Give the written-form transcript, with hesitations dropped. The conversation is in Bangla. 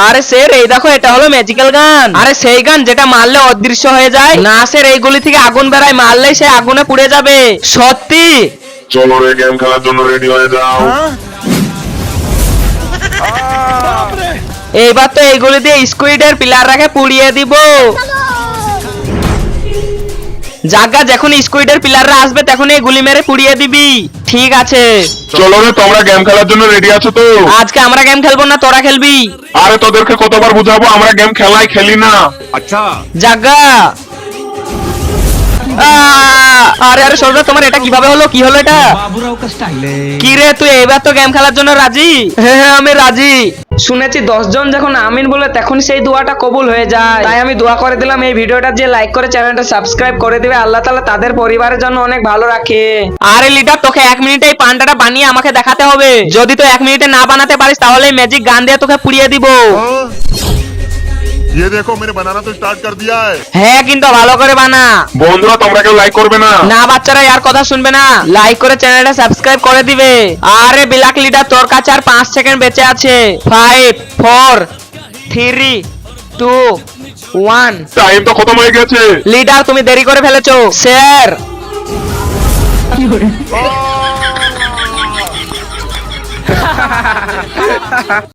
আরে স্যার এই দেখো এটা হলো ম্যাজিক্যাল গান। আরে সেই গান যেটা মারলে অদৃশ্য হয়ে যায়। না স্যার এইগুলি থেকে আগুন বেরায়, মারলেই সে আগুনে পুড়ে যাবে। সত্যি? চলো রে গেম খেলার জন্য রেডি হয়ে যাও। এইবার তো এইগুলি দিয়ে স্কুইডের পিলারটাকে পুড়িয়ে দিব। জাগা যখন স্কুইডের পিলাররা আসবে তখন এই গুলি মেরে পুড়িয়ে দিবি। ঠিক আছে। চলো রে তোমরা গেম খেলার জন্য রেডি আছো তো? আজকে আমরা গেম খেলবো না, তোরা খেলবি। আরে তোদেরকে কতবার বুঝাবো, আমরা গেম খেলি না। अच्छा জাগা আরে আরে সরবে, তোমার এটা কিভাবে হলো? কি হলো এটা? बाबूराव का स्टाइल है। কি রে তুই এবার তো গেম খেলার জন্য রাজি? হ্যাঁ হ্যাঁ আমি রাজি। শুনেছি 10 জন যখন আমিন বলে তখন সেই দোয়াটা কবুল হয়ে যায়। তাই আমি দোয়া করে দিলাম এই ভিডিওটা যে লাইক করে চ্যানেলটা সাবস্ক্রাইব করে দিবে, আল্লাহ তাআলা তাদের পরিবারের জন্য অনেক ভালো রাখে। আরে লিডার তোকে 1 মিনিটে এই পান্ডাটা বানিয়ে আমাকে দেখাতে হবে। যদি তুই 1 মিনিটে না বানাতে পারিস তাহলে এই ম্যাজিক গান দিয়ে তোকে পুড়িয়ে দিব। ये देखो मैंने बनाना तो स्टार्ट कर दिया है। হ্যাঁ কিন্তু ভালো করে বানা। বন্ধুরা তোমরা কেউ লাইক করবে না? না বাচ্চারা আর কথা শুনবে না, লাইক করে চ্যানেলটা সাবস্ক্রাইব করে দিবে। আরে ব্ল্যাক লিডার তোর কাছে আর 5 সেকেন্ড বেঁচে আছে। 5 4 3 2 1। টাইম তো খতম হয়ে গেছে। লিডার তুমি দেরি করে ফেলেছো। স্যার